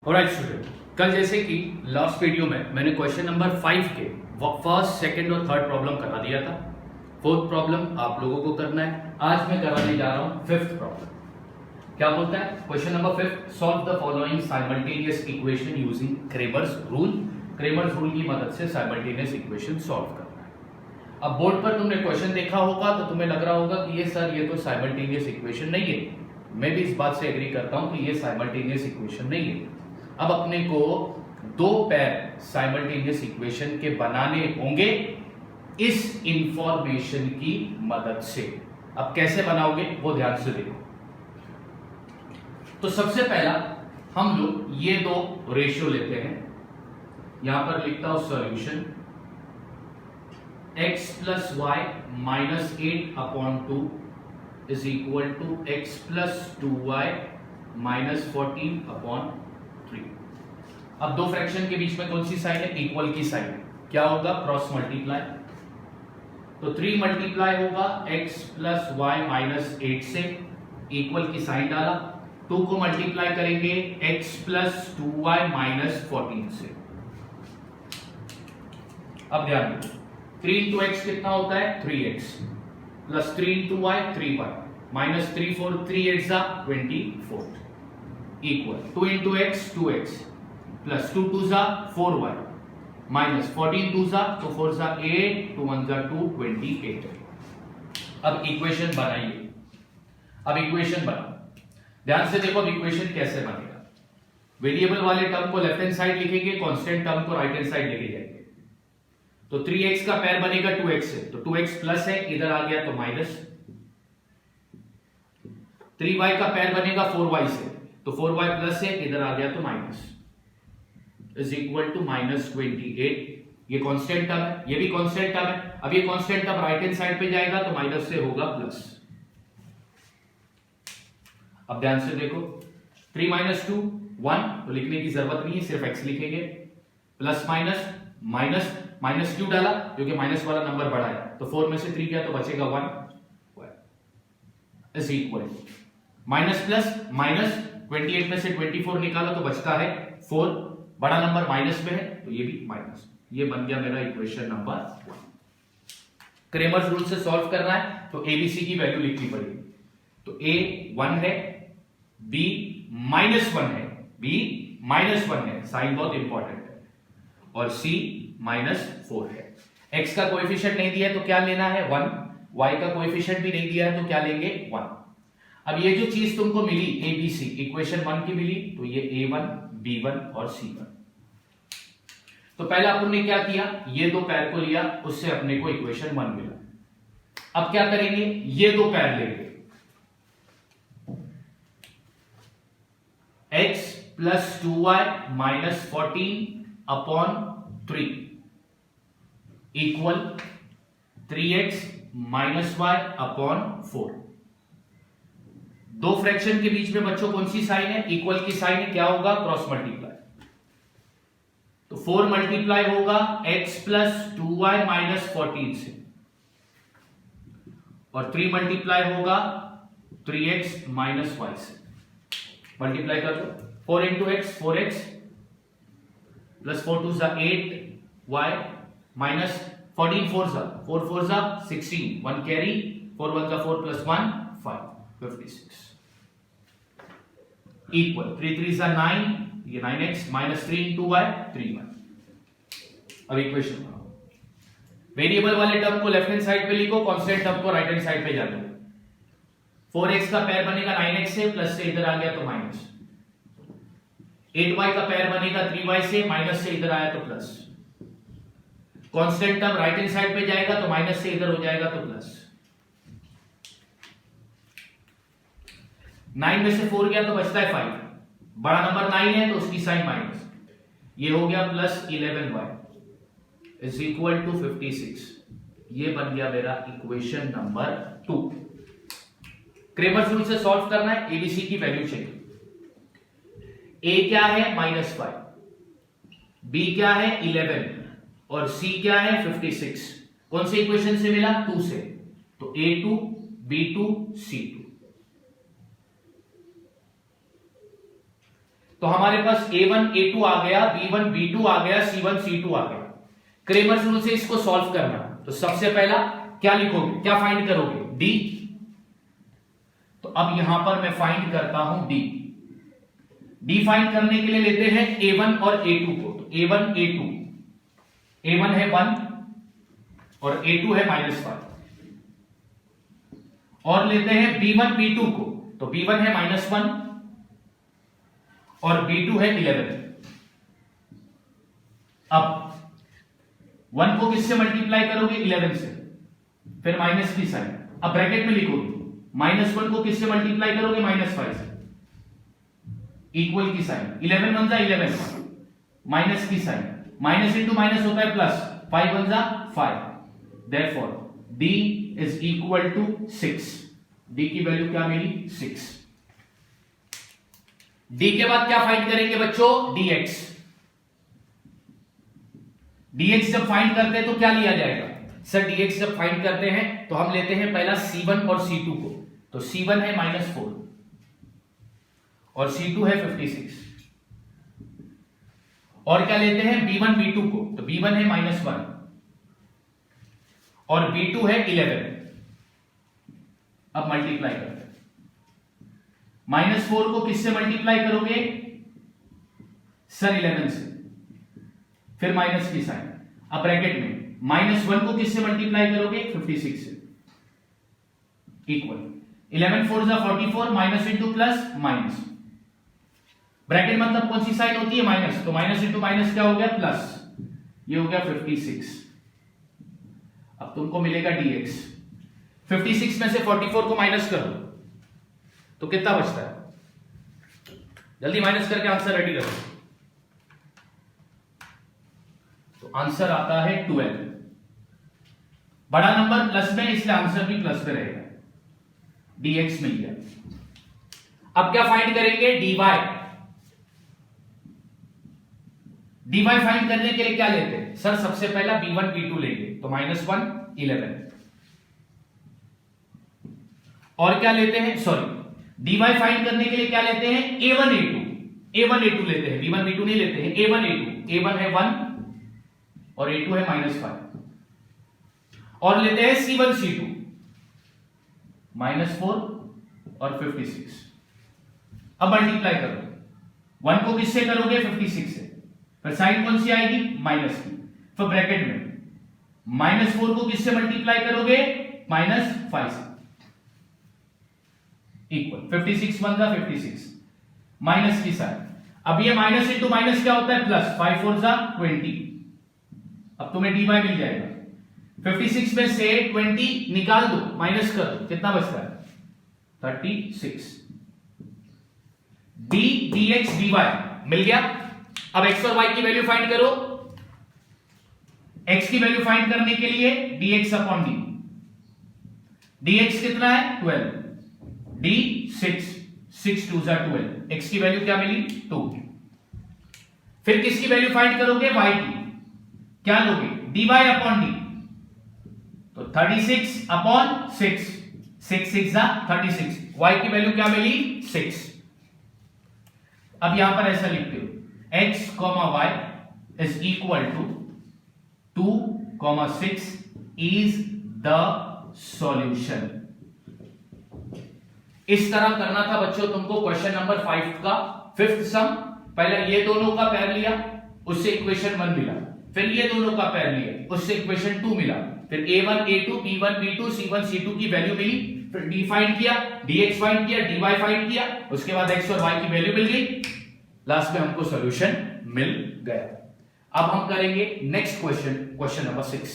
Alright student, कल जैसे कि लास्ट वीडियो में मैंने क्वेश्चन नंबर 5 के फर्स्ट, सेकंड और थर्ड प्रॉब्लम करा दिया था। फोर्थ प्रॉब्लम आप लोगों को करना है। आज मैं कराने जा रहा हूं फिफ्थ प्रॉब्लम। क्या बोलता है question number 5? Solve the following simultaneous equation using Cramer's rule. Cramer's rule की मदद से साइमल्टेनियस इक्वेशन सॉल्व करना है। अब बोर्ड पर तुमने क्वेश्चन देखा होगा तो तुम्हें लग रहा होगा कि ये तो साइमल्टेनियस इक्वेशन नहीं है। मैं भी इस बात से एग्री करता हूं कि ये साइमल्टेनियस इक्वेशन नहीं है। अब अपने को दो पैर साइमल्टेनियस इक्वेशन के बनाने होंगे इस इंफॉर्मेशन की मदद से। अब कैसे बनाओगे वो ध्यान से देखो। तो सबसे पहला हम लोग ये दो रेशियो लेते हैं। यहां पर लिखता हूं solution x plus y minus 8/2 is equal to x plus 2y minus 14/3। अब दो फ्रैक्शन के बीच में कौन सी साइन है? इक्वल की साइन। क्या होगा? Cross multiply. तो 3 मल्टीप्लाई होगा x प्लस वाई माइनस 8 से, इक्वल की साइन डाला। 2 को मल्टीप्लाई करेंगे x प्लस 2y माइनस 14 से। अब ध्यान दो, 3 इंटू एक्स कितना होता है? 3x plus 3 into Y 3y minus 3 4 3 8 जा 24 equal 2 into x 2x plus 2 2 जा 4y माइनस 14 2 जा तो 4 जा 8 2 1 जा 2 28। अब इक्वेशन बनाइए। अब इक्वेशन बनाओ, ध्यान से देखो। अब इक्वेशन कैसे बनेगा? वेरिएबल वाले टर्म को लेफ्ट हैंड साइड लिखेंगे, कांस्टेंट टर्म को राइट हैंड साइड लेके जाएंगे। तो 3x का पैर बनेगा 2x से, तो 2x प्लस है, इधर आ गया तो माइनस। 3y का पैर बनेगा 4y से, तो 4y प्लस है, इधर आ गया तो minus, is equal to minus 28। ये कांस्टेंट टर्म है, ये भी कांस्टेंट टर्म है। अब ये constant term right hand side पे जाएगा तो माइनस से होगा प्लस। अब ध्यान से देखो, 3 माइनस 2 1, तो लिखने की जरूरत नहीं है, सिर्फ x लिखेंगे। प्लस माइनस माइनस माइनस क्यों डाला? क्योंकि माइनस वाला नंबर बड़ा है। तो 4 में से 3 गया तो बचेगा 1 is equal minus plus minus 28 में से 24 निकालो तो बचता है 4। बड़ा नंबर माइनस में है तो ये भी माइनस। ये बन गया मेरा इक्वेशन नंबर 1। क्रेमर्स रूल से सॉल्व करना है तो एबीसी की वैल्यू लिखनी पड़ेगी। तो a 1 है, b माइनस 1 है, b माइनस 1 है, साइन बहुत इंपॉर्टेंट है, और c माइनस 4 है। x का कोएफिशिएंट नहीं दिया है तो क्या लेना है? 1। y का कोएफिशिएंट भी नहीं दिया है तो क्या लेंगे? 1। अब ये जो चीज तुमको मिली एबीसी इक्वेशन 1 की मिली, तो ये a1 b1 और c1। तो पहले अपन ने क्या किया? ये दो पैर को लिया, उससे अपने को इक्वेशन 1 मिला। अब क्या करेंगे? ये दो पैर लेंगे, x plus 2y minus 14/3 equal 3x minus y upon 4। दो फ्रैक्शन के बीच में बच्चों कौन सी साइन है? इक्वल की साइन है। क्या होगा? Cross multiply. तो 4 मल्टीप्लाई होगा x प्लस 2y माइनस 14 से, और 3 मल्टीप्लाई होगा 3x माइनस y से। मल्टीप्लाई कर दो, 4 इंटू एक्स 4x प्लस 4 2 जा 8y माइनस 14 4 जा 4 4 जा 16, 1 कैरी, 4 1 जा 4 प्लस 1 5 56 इक्वल 3 3 जा 9, ये 9x minus 3 into y 3y। अब इक्वेशन बनाओ। वेरिएबल वाले टर्म को लेफ्ट हैंड साइड पे लिखो, कांस्टेंट टर्म को राइट हैंड साइड पे जाने दो। 4x का पैर बनेगा 9x से, प्लस से इधर आ गया तो माइनस। 8y का पैर बनेगा 3y से, माइनस से इधर आया तो plus. Constant term right hand side पे जाएगा तो माइनस से इधर हो जाएगा तो प्लस। 9 में से 4 गया तो बचता है 5। बड़ा नंबर 9 है तो उसकी साइन माइनस। ये हो गया plus 11y is equal to 56। ये बन गया मेरा इक्वेशन नंबर 2। क्रेमर्स रूल से सॉल्व करना है, एबीसी की वैल्यू चाहिए। a क्या है? -5, b क्या है? 11 और c क्या है? 56। कौन से इक्वेशन से मिला? 2 से। तो a2 b2 c2। तो हमारे पास a1 a2 आ गया, b1 b2 आ गया, c1 c2 आ गया। क्रेमर्स रूल से इसको सॉल्व करना, तो सबसे पहला क्या लिखोगे, क्या फाइंड करोगे, d। तो अब यहां पर मैं फाइंड करता हूं d। d फाइंड करने के लिए लेते हैं a1 और a2 को, तो a1 a2, a1 है 1 और a2 है -5, और लेते हैं b1 b2 को, तो b1 है -1 और b2 है 11। अब 1 को किससे मल्टीप्लाई करोगे, 11 से, फिर माइनस की साइन, अब ब्रैकेट में लिखोगे, -1 को किससे मल्टीप्लाई करोगे, -5 से, इक्वल की साइन, 11 बन जा 11, माइनस की साइन, माइनस इंटू माइनस होता है प्लस, 5 बन जा 5, therefore d is equal to 6। d की वैल्यू क्या मिली, 6। d के बाद क्या फाइंड करेंगे बच्चों, dx। dx जब फाइंड करते हैं तो क्या लिया जाएगा, सर dx जब फाइंड करते हैं तो हम लेते हैं पहला c1 और c2 को, तो c1 है -4 और c2 है 56, और क्या लेते हैं b1 b2 को, तो b1 है -1 और b2 है 11। अब मल्टीप्लाई करते हैं, -4 को किससे मल्टीप्लाई करोगे, सर 11 से, फिर माइनस की साइन, अब ब्रैकेट में -1 को किससे मल्टीप्लाई करोगे, 56 से, इक्वल 11 4 जा 44, minus into plus minus, bracket मतलब कौन सी साइन होती है, माइनस, तो माइनस इंटू माइनस क्या हो गया, प्लस, ये हो गया 56। अब तुमको मिलेगा dx, 56 में से 44 को माइनस करो तो कितना बचता है, जल्दी माइनस करके आंसर रेडी करो, तो आंसर आता है 12। बड़ा नंबर प्लस में, इसलिए आंसर भी प्लस में रहेगा, dx मिल गया। अब क्या फाइंड करेंगे, dy। dy फाइंड करने के लिए क्या लेते हैं, सर सबसे पहला b1 b2 लेंगे, तो -1 11, और क्या लेते हैं, सॉरी dy फाइंड करने के लिए क्या लेते हैं, a1 a2, a1 a2 लेते हैं, b1 b2 नहीं लेते हैं, a1 a2, a1 है 1 और a2 है -5, और लेते हैं c1 c2, -4 और 56। अब मल्टीप्लाई करो, 1 को किससे करोगे, 56 से, फिर साइन कौन सी आएगी, माइनस की, फिर ब्रैकेट में -4 को किससे मल्टीप्लाई करोगे, -5 से, इक्वल 56 बन जा 56, माइनस की साइन, अब ये माइनस इंटू माइनस क्या होता है, प्लस, 5 4 जा 20, अब तुम्हें dy मिल जाएगा। 56 में से 20 निकाल दो, माइनस कर दो, कितना बचता है, 36। d dx dy मिल गया। अब x और y की वैल्यू फाइंड करो, x की वैल्यू फाइंड करने के लिए dx अपॉन d, dx कितना है 12, d 6, 6 2 जा 12, x की वैल्यू क्या मिली 2। फिर किसकी वैल्यू फाइंड करोगे, y की, क्या लोगे, dy अपॉन d, तो 36 अपॉन 6, 6 6 जा 36, y की वैल्यू क्या मिली 6। अब यहां पर ऐसा लिखते हो, x, y is equal to 2, 6 is the solution। इस तरह करना था बच्चों तुमको क्वेश्चन नंबर 5 का 5th सम। पहले ये दोनों का पैर लिया, उससे इक्वेशन 1 मिला, फिर ये दोनों का पैर लिया, उससे इक्वेशन 2 मिला, फिर a1 a2 b1 b2 c1 c2 की वैल्यू मिली, फिर d फाइंड किया, dx फाइंड किया, dy फाइंड किया, उसके बाद x और y की वैल्यू मिल गई, लास्ट में हमको सॉल्यूशन मिल गया। अब हम करेंगे नेक्स्ट क्वेश्चन, क्वेश्चन नंबर 6।